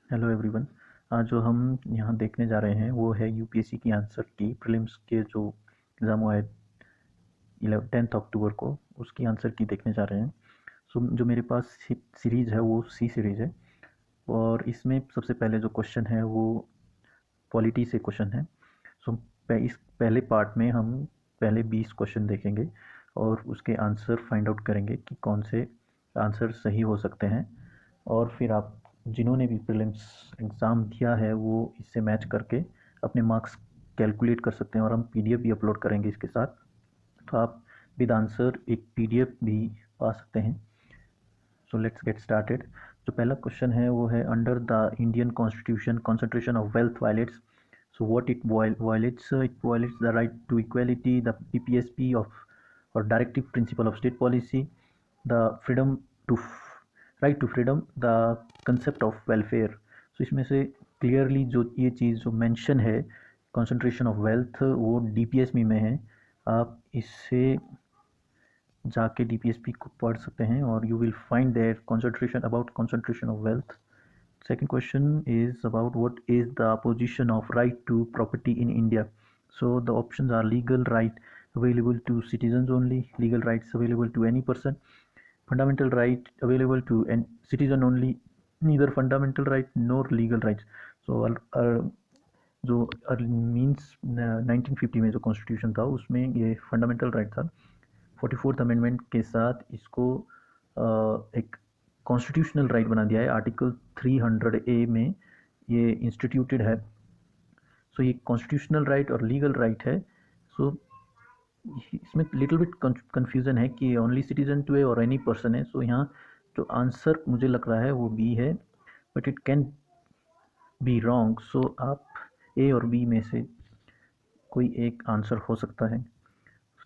Hello everyone. आज जो हम यहाँ देखने जा रहे हैं वो है यूपीएससी की आंसर की प्रीलिम्स के जो एग्ज़ाम हुआ है 10 अक्टूबर को, उसकी आंसर की देखने जा रहे हैं। सो जो मेरे पास सीरीज़ है वो सी सीरीज़ है और इसमें सबसे पहले जो क्वेश्चन है वो पॉलिटी से क्वेश्चन है। सो इस पहले पार्ट में हम पहले 20 क्वेश्चन देखेंगे और उसके आंसर फाइंड आउट करेंगे कि कौन से आंसर सही हो सकते हैं। और फिर आप जिन्होंने भी प्रीलिम्स एग्ज़ाम दिया है वो इससे मैच करके अपने मार्क्स कैलकुलेट कर सकते हैं और हम पीडीएफ भी अपलोड करेंगे इसके साथ। तो आप विद आंसर एक पीडीएफ भी पा सकते हैं। So let's get started. जो पहला क्वेश्चन है वो है under the Indian constitution concentration of wealth violets. So what it violates? It violates the right to equality, the PPSP of or directive principle of state policy, the freedom to right to freedom, the concept of welfare. So इसमें से clearly जो ये चीज़ जो mention है concentration of wealth वो DPSP में है। आप इससे जाके डीपीएसपी को पढ़ सकते हैं और you will find there concentration about concentration of wealth. Second question is about what is the position of right to property in India. So the options are legal right available to citizens only, legal rights available to any person, fundamental right available to an citizen only, neither fundamental right nor legal rights. So जो means 1950 में जो constitution था उसमें ये fundamental right था। 44th amendment के साथ इसको एक कॉन्स्टिट्यूशनल राइट बना दिया है। आर्टिकल 300A में ये इंस्टीट्यूटेड है। सो ये कॉन्स्टिट्यूशनल राइट और लीगल राइट है। सो इसमें लिटिल बिट कन्फ्यूज़न है कि ओनली सिटीजन टू है और एनी पर्सन है। सो यहाँ जो आंसर मुझे लग रहा है वो बी है, but it can be wrong. So आप ए और बी में से कोई एक आंसर हो सकता है।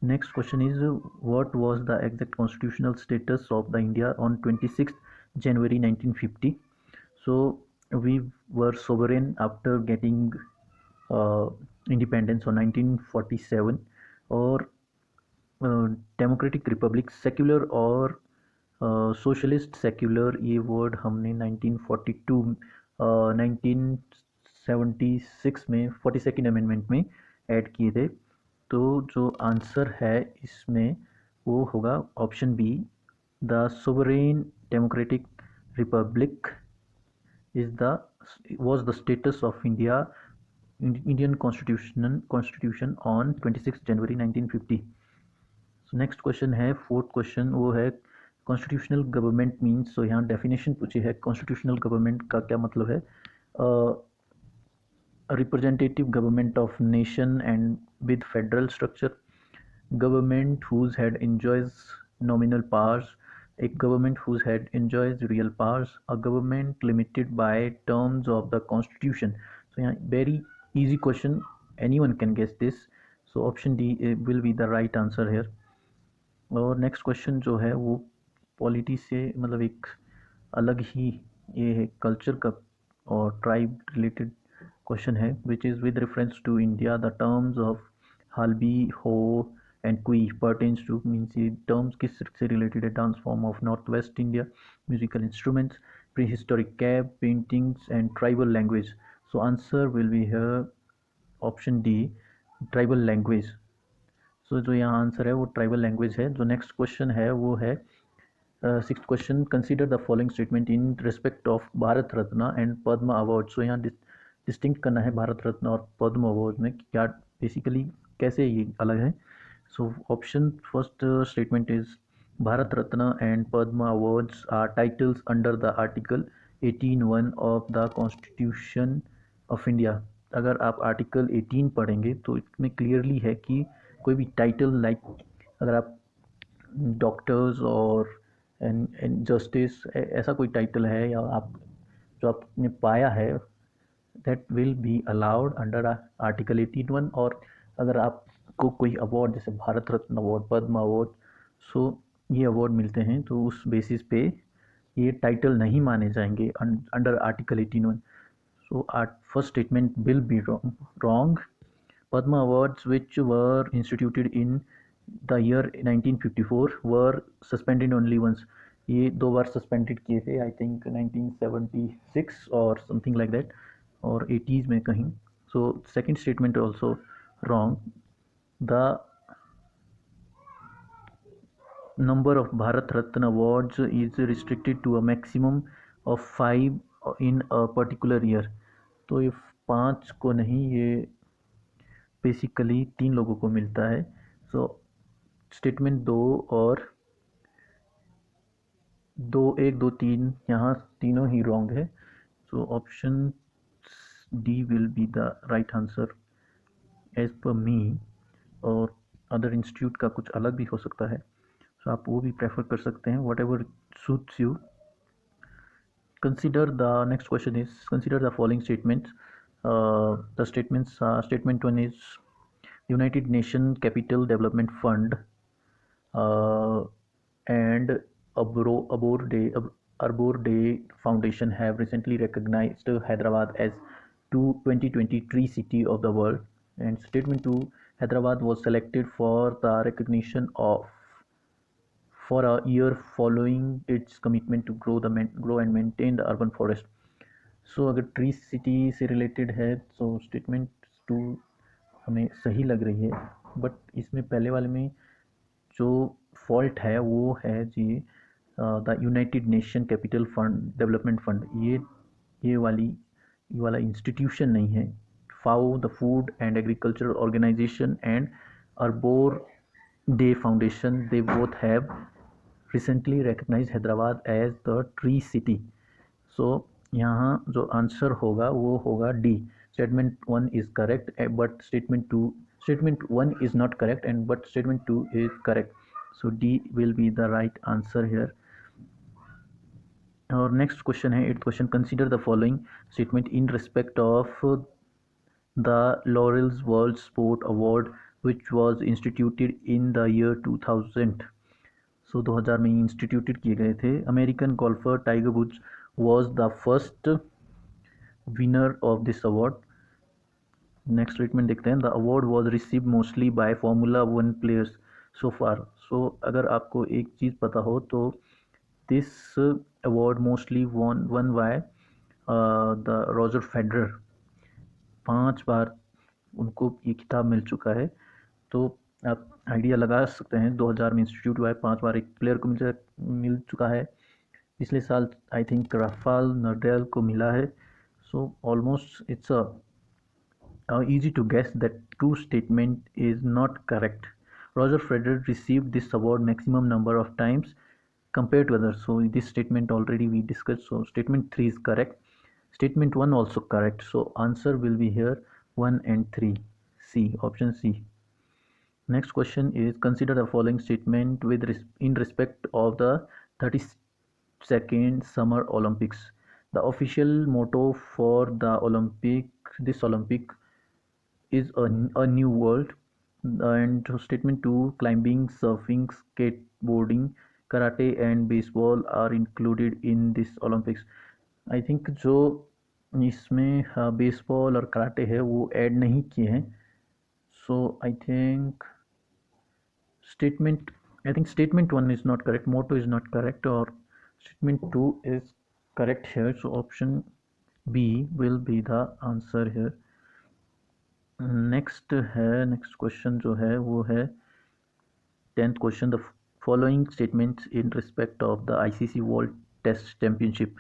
Next question is what was the exact constitutional status of the India on 26th January 1950? So we were sovereign after getting uh, independence on 1947, और डेमोक्रेटिक रिपब्लिक सेक्युलर और सोशलिस्ट सेक्युलर ये वर्ड हमने 1942 1976 में 42nd amendment में add किए थे। तो जो आंसर है इसमें वो होगा option B, the sovereign democratic republic is the was the status of Indian constitution on 26 January 1950. So next question है फोर्थ क्वेश्चन, वो है कॉन्स्टिट्यूशनल गवर्नमेंट मीन्स। सो यहाँ डेफिनेशन पूछी है कॉन्स्टिट्यूशनल गवर्नमेंट का क्या मतलब है। Representative government of nation and with federal structure, government whose head enjoys nominal powers, a government whose head enjoys real powers, a government limited by terms of the constitution. So yeah, very easy question, anyone can guess this. So option D will be the right answer here. और next question जो है वो polity से मतलब एक अलग ही ये है कल्चर का और ट्राइब रिलेटेड क्वेश्चन है, which is with reference to India the terms of Halbi Ho and Kui pertains to, means ये टर्म्स किस से रिलेटेड है। Dance form of north west India, musical instruments, prehistoric cave paintings and tribal language. So answer will be here option D, tribal language. So जो यहाँ answer है वो tribal language है। जो नेक्स्ट क्वेश्चन है वो है six question, consider the following statement in respect of Bharat Ratna and Padma award. So यहाँ डिस्टिंक्ट करना है भारत रत्न और पद्म अवार्ड में क्या बेसिकली कैसे ये अलग है। So option first statement is Bharat Ratna and Padma awards are titles under the article 18(1) of the constitution of India. अगर आप आर्टिकल 18 पढ़ेंगे तो इसमें क्लियरली है कि कोई भी टाइटल लाइक अगर आप डॉक्टर्स और एंड जस्टिस ऐसा कोई टाइटल है या आप जो आपने पाया है that will be allowed under article 18(1). और अगर आपको कोई अवार्ड जैसे भारत रत्न अवार्ड, पद्म अवार्ड, सो ये अवार्ड मिलते हैं तो उस बेसिस पे ये टाइटल नहीं माने जाएंगे under article 18(1). So first statement will be wrong. Padma Awards, which were instituted in the year 1954, were suspended only once. ये 2 बार सस्पेंडेड किए थे, आई थिंक 1976 और समथिंग लाइक दैट, और 80s में कहीं. So second statement also wrong. The number of Bharat Ratna awards is restricted to a maximum of 5 in a particular year. तो ये 5 को नहीं, ये बेसिकली 3 लोगों को मिलता है. सो स्टेटमेंट 2 और 2, 1, 2, 3 यहाँ तीनों ही रॉन्ग है. So option D will be the right answer as per me. और अदर इंस्टीट्यूट का कुछ अलग भी हो सकता है, सो आप वो भी प्रेफर कर सकते हैं, what ever suits you. Consider the next question is consider the following statements. The statements statement 1 is United Nations Capital Development Fund uh, and Arbor Day Foundation have recently recognized Hyderabad as 2023 City of the World. And statement 2, Hyderabad was selected for the recognition of for a year following its commitment to grow and maintain the urban forest. सो अगर tree city से related है तो statement 2 हमें सही लग रही है, but इसमें पहले वाले में जो फॉल्ट है वो है G the united nation capital fund development fund. ये वाला इंस्टीट्यूशन नहीं है. FAO, the food and agriculture organization, and arbor day foundation, they both have recently recognize Hyderabad as the tree city. So यहाँ जो आंसर होगा वो होगा D. Statement 1 is correct but statement 1 is not correct and but statement 2 is correct. So D will be the right answer here. Our next question है 8th question. Consider the following statement in respect of the Laurels World Sport Award which was instituted in the year 2000. सो 2000 में instituted किए गए थे. American golfer Tiger Woods was the first winner of this award. Next statement देखते हैं. The award was receive mostly by formula 1 players so far. So अगर आपको एक चीज़ पता हो तो this award mostly won by the Roger Federer. 5 बार उनको ये खिताब मिल चुका है. तो आप आइडिया लगा सकते हैं 2000 में इंस्टीट्यूट हुआ है, 5 बार एक प्लेयर को मिल चुका है. पिछले साल आई थिंक राफेल नडाल को मिला है. So almost it's easy to guess that two statement is not correct. Roger Federer received this award maximum number of times compared to others. So this statement already we discussed. So statement 3 is correct. Statement 1 also correct. So answer will be here 1 and 3. C, option C. Next question is consider the following statement in respect of the 32nd Summer Olympics. The official motto for the this Olympic is a new world. And statement 2, climbing, surfing, skateboarding, karate and baseball are included in this Olympics. I think जो इसमें baseball और karate है वो add नहीं किए हैं. सो I think statement 1 is not correct, motto is not correct, or statement 2 is correct here. So option B will be the answer here. Next question जो है वो है 10th question. The following statements in respect of the ICC world test championship.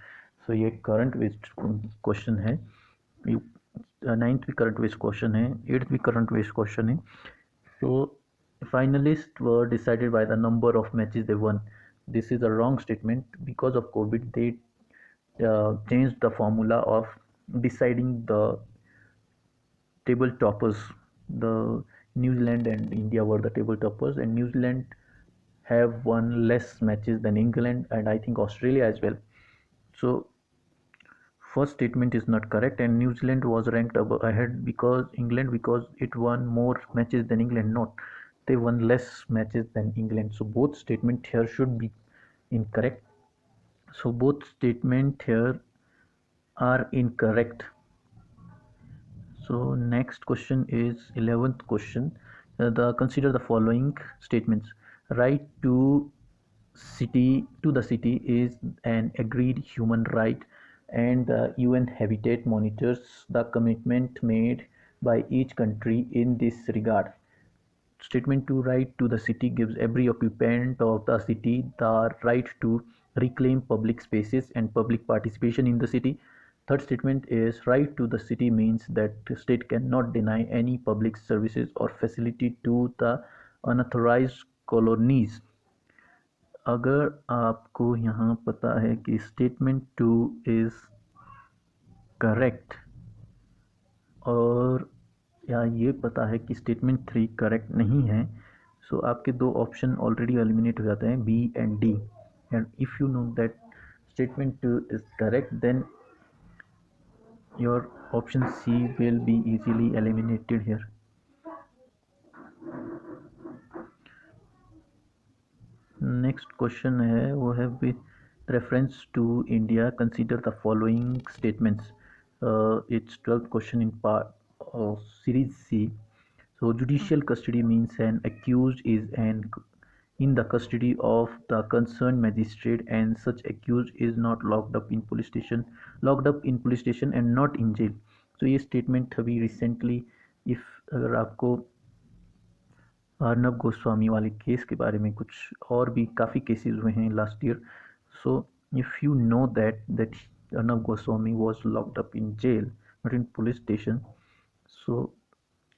So ये current based question है. 9th भी current based question है, 8th भी current based question है. सो finalists were decided by the number of matches they won. This is a wrong statement. Because of COVID, they changed the formula of deciding the table toppers. The New Zealand and India were the table toppers, and New Zealand have won less matches than England and I think Australia as well. So first statement is not correct, and New Zealand was ranked ahead because it won more matches than England. Not, they won less matches than England. So both statement here should be incorrect. So both statement here are incorrect. So next question is 11th question. Consider the following statements. Right to the city is an agreed human right, and the UN Habitat monitors the commitment made by each country in this regard. Statement 2, right to the city gives every occupant of the city the right to reclaim public spaces and public participation in the city. Third statement is right to the city means that the state cannot deny any public services or facility to the unauthorized colonies. अगर आपको यहाँ पता है कि statement 2 is correct और या ये पता है कि स्टेटमेंट 3 करेक्ट नहीं है, सो आपके दो ऑप्शन ऑलरेडी एलिमिनेट हो जाते हैं, B and D. And if you know that statement 2 is correct, then your option C will be easily eliminated here. Next question है वो है with reference to India consider the following statements. It's 12th question in part series C. So judicial custody means an accused is in the custody of the concerned magistrate and such accused is not locked up in police station and not in jail. So ये statement अभी recently, if अगर आपको अर्नब गोस्वामी वाले case के बारे में, कुछ और भी काफ़ी केसेस हुए हैं last year, so if you know that Arnab Goswami was locked up in jail not in police station, so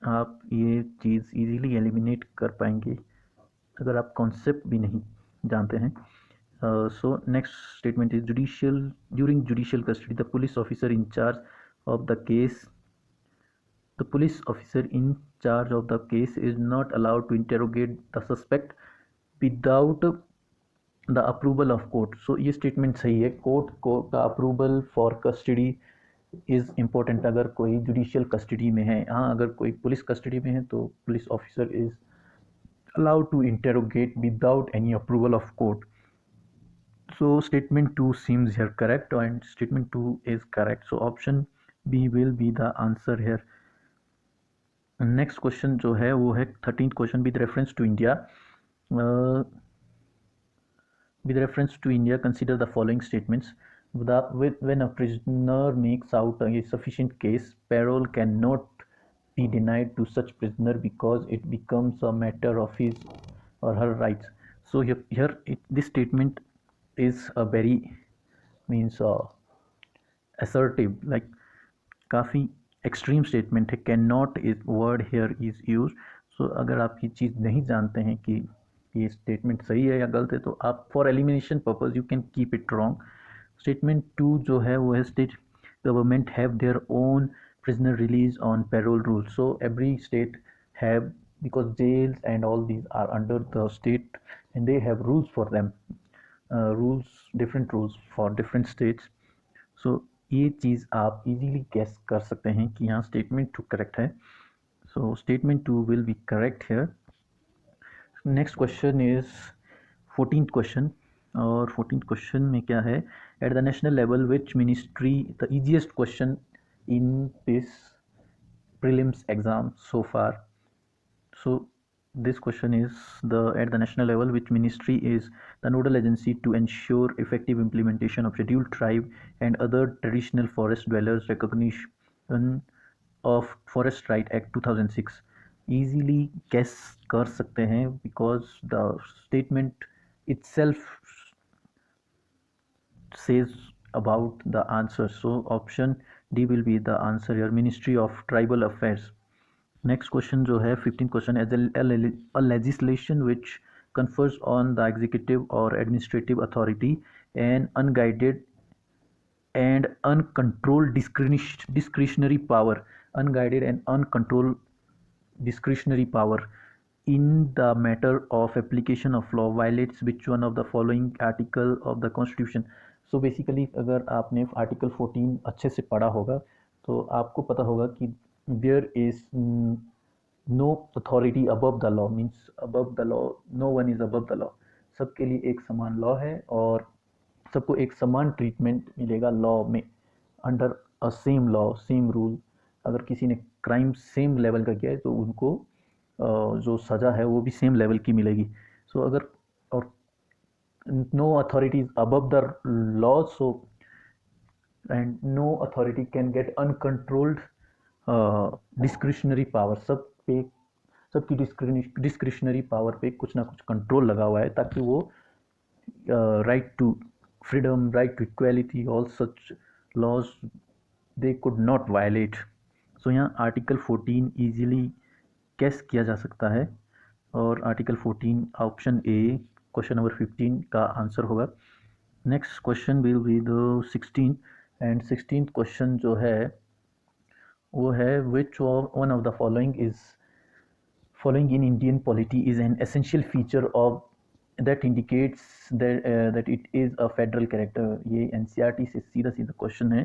आप ये चीज़ इजीली एलिमिनेट कर पाएंगे अगर आप कॉन्सेप्ट भी नहीं जानते हैं. So next statement is during judicial custody the police officer in charge of the case The police officer in charge of the case is not allowed to interrogate the suspect without the approval of court. So ये statement सही है. Court को का approval for custody is important अगर कोई judicial custody में है. हाँ, अगर कोई पुलिस कस्टडी में है तो police officer is allowed to interrogate without any approval of court. So statement 2 seems here correct and statement 2 is correct. So option B will be the answer here. Next question जो है वो है 13th question. With reference to India consider the following statements. when a prisoner makes out a sufficient case, parole cannot be denied to such prisoner because it becomes a matter of his or her rights. So this statement is a very means assertive, like काफ़ी extreme statement है. Can not is word here is use. So अगर आप ये चीज़ नहीं जानते हैं कि ये स्टेटमेंट सही है या गलत है, तो आप for elimination purpose you can keep it wrong. Statement 2 जो है वो है state government have their own prisoner release on parole rules. So every state have, because jails and all these are under the state and they have rules for them, different rules for different states. So ये चीज़ आप easily guess कर सकते हैं कि यहाँ statement 2 correct है. So statement 2 will be correct here. Next question is 14th question. और 14th question में क्या है, at the national level which ministry, the easiest question in this prelims exam so far. So this question is at the national level, which ministry is the nodal agency to ensure effective implementation of scheduled tribe and other traditional forest dwellers recognition of Forest Right Act 2006. easily guess कर सकते हैं because the statement itself says about the answer. So option D will be the answer here, Ministry of Tribal Affairs. Next question जो है 15th question, as a legislation which confers on the executive or administrative authority an unguided and uncontrolled discretionary power, unguided and uncontrolled discretionary power in the matter of application of law violates which one of the following article of the constitution. So basically अगर आपने article 14 अच्छे से पढ़ा होगा तो आपको पता होगा कि there is no authority above the law, means above the law, no one is above the law. सबके लिए एक समान लॉ है और सबको एक समान ट्रीटमेंट मिलेगा लॉ में, under a same law same rule. अगर किसी ने क्राइम सेम लेवल का किया है तो उनको जो सज़ा है वो भी सेम लेवल की मिलेगी. सो अगर और no authority is above the law, so and no authority can get uncontrolled discretionary power. पे सबकी डिस्क्रिशनरी पावर पे कुछ ना कुछ कंट्रोल लगा हुआ है ताकि वो right to freedom, right to equality, all such laws they could not violate. So यहाँ आर्टिकल 14 इजीली कैस किया जा सकता है और article 14 option A question number 15 का आंसर होगा. Next question will be the 16 and 16th question जो है वो है विच one of the following in Indian polity is an essential feature of that indicates that it is a federal character. ये NCERT से सीधा सीधा क्वेश्चन है.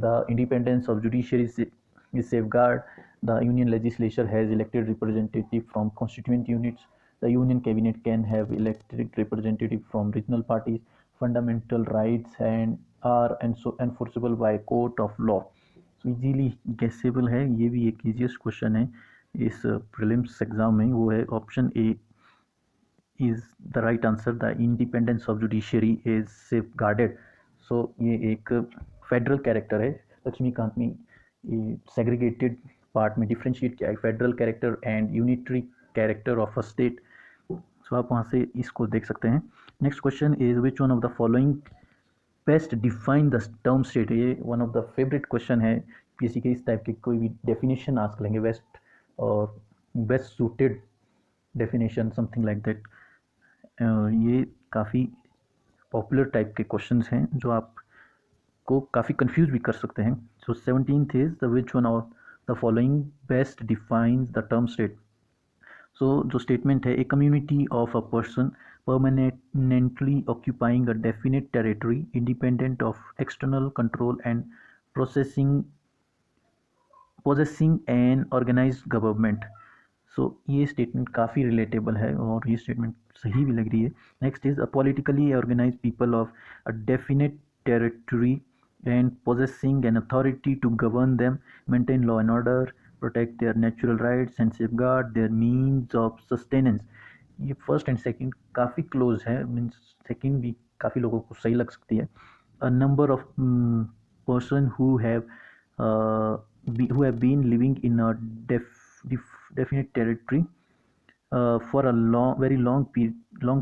The independence of judiciary is safeguard. The union legislature has elected representative from constituent units. The union cabinet can have elected representative from regional parties. Fundamental rights and are and so enforceable by court of law. So easily guessable है. ये भी एक easiest question है इस prelims exam में. वो है option A is the right answer. The independence of judiciary is safeguarded. So ये एक फेडरल कैरेक्टर है. लक्ष्मीकांत ने सेग्रीगेटेड पार्ट में डिफ्रेंशिएट किया है federal character and unitary character of a state. So आप वहाँ से इसको देख सकते हैं. Next question is which one of the following best define the term state. ये one of the favourite question है पीएससी के. इस टाइप के कोई भी डेफिनेशन आस्क लेंगे बेस्ट और best suited definition something like that. ये काफ़ी पॉपुलर टाइप के क्वेश्चंस हैं जो आपको काफ़ी कंफ्यूज भी कर सकते हैं. So 17th is the which one of the following best defines the term state. So जो स्टेटमेंट है, a community of a person permanently occupying a definite territory independent of external control and possessing an organized government. सो ये statement काफ़ी relatable है और ये statement सही भी लग रही है. Next is a politically organize people of a definite territory and possessing an authority to govern them, maintain law and order, protect their natural rights and safeguard their means of sustenance. ये first and second काफ़ी close है. Means second भी काफ़ी लोगों को सही लग सकती है. A number of person who have been living in a definite territory for a very long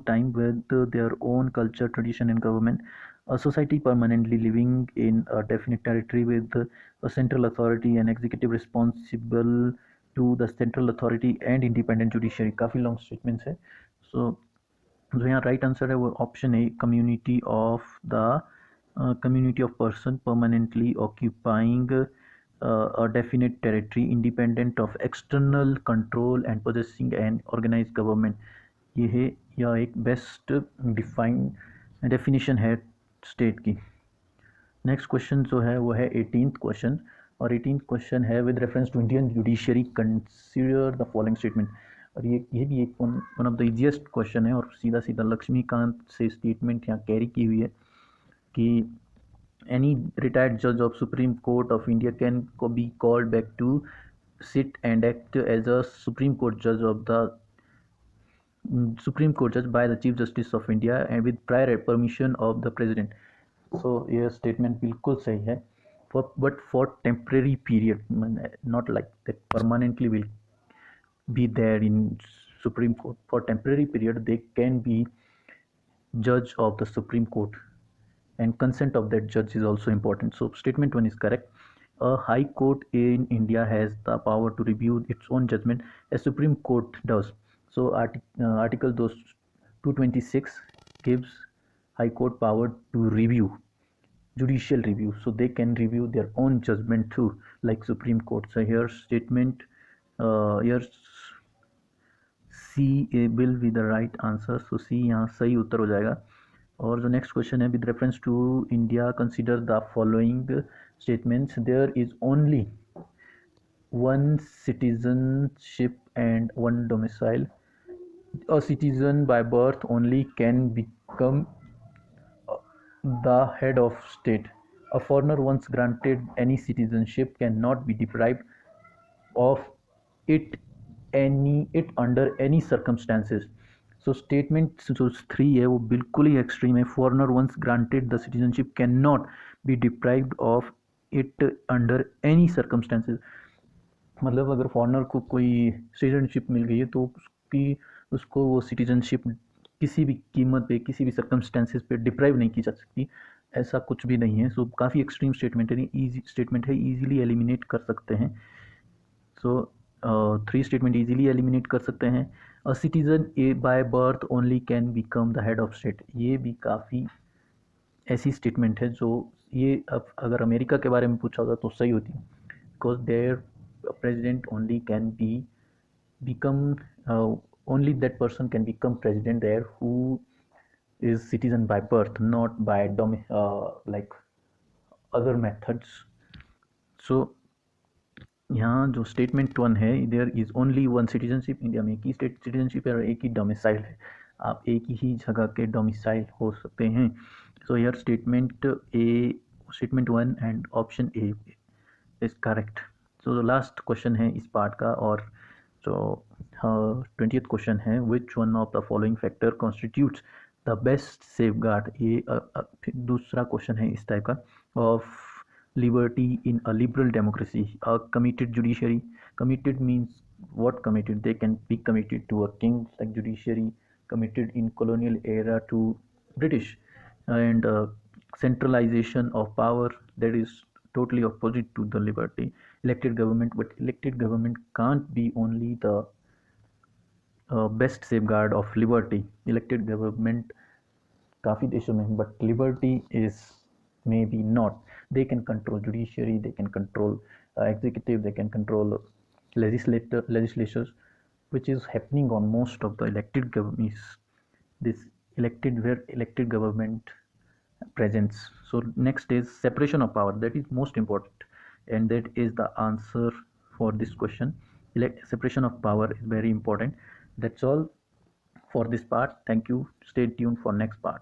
time with their own culture, tradition and government. A society permanently living in a definite territory with a central authority and executive responsible to the central authority and independent judiciary. काफ़ी long statements है. सो जो यहाँ right answer है वो option है community of person permanently occupying a definite territory independent of external control and possessing an organized government. ये है या एक बेस्ट डिफाइन डेफिनेशन है स्टेट की. नेक्स्ट क्वेश्चन जो है वो है 18th क्वेश्चन और 18th क्वेश्चन है with reference to Indian judiciary consider the following statement. और ये भी एक one of the easiest question है और सीधा सीधा लक्ष्मीकांत से स्टेटमेंट यहाँ कैरी की हुई है कि any retired judge of Supreme Court of India can be called back to sit and act as a Supreme Court judge by the Chief Justice of India and with prior permission of the President. So यह statement बिल्कुल सही है. But for temporary period, not like that permanently will be there in Supreme Court. For temporary period they can be judge of the Supreme Court and consent of that judge is also important. So statement 1 is correct. A high court in India has the power to review its own judgment as Supreme Court does. So article 226 gives high court power to review, judicial review, so they can review their own judgment too like Supreme Court. So here statement here C will be the right answer. So C यहाँ सही उत्तर हो जाएगा. और जो next question है with reference to India consider the following statements. There is only one citizenship and one domicile. A citizen by birth only can become the head of state. A foreigner once granted any citizenship can not be deprived of it under any circumstances. So statement जो 3 है वो बिल्कुल ही extreme है। Foreigner once granted the citizenship can not be deprived of it under any circumstances. मतलब अगर foreigner को कोई सिटीजनशिप मिल गई है तो उसको वो सिटीजनशिप किसी भी कीमत पे, किसी भी सर्कमस्टेंसेस पे डिप्राइव नहीं की जा सकती। ऐसा कुछ भी नहीं है। सो काफ़ी एक्सट्रीम स्टेटमेंट है, ईजी स्टेटमेंट है, ईजिली एलिमिनेट कर सकते हैं। सो 3 स्टेटमेंट ईजिली एलिमिनेट कर सकते हैं। A citizen A bye birth only can become the head of state, ये भी काफ़ी ऐसी स्टेटमेंट है जो ये अब अगर अमेरिका के बारे में पूछा होता तो सही होती, because there president only can be become only that person can become president there who is citizen by birth, not by like other methods. So यहाँ जो स्टेटमेंट 1 है, there is only one citizenship, India में एक ही state citizenship है और एक ही domicile है, आप एक ही जगह के डोमिसाइल हो सकते हैं। सो यार statement 1 and option A is correct. So last question है इस पार्ट का, और जो 20th क्वेश्चन है, विच one of the following factor constitutes the best safe guard, ये दूसरा क्वेश्चन है इस टाइप का, of liberty in a liberal democracy, a committed judiciary. Committed means what? Committed, they can be committed to a king like judiciary, committed in colonial era to British, and centralization of power, that is totally opposite to the liberty. Elected government, but elected government can't be only the best safeguard of liberty. Elected government काफ़ी देशों में, but liberty is may be not. They can control judiciary, they can control executive, they can control legislatures, which is happening on most of the elected governments. This elected, where elected government presence. So next is separation of power, that is most important, and that is the answer for this question. Separation of power is very important. That's all for this part. Thank you. Stay tuned for next part.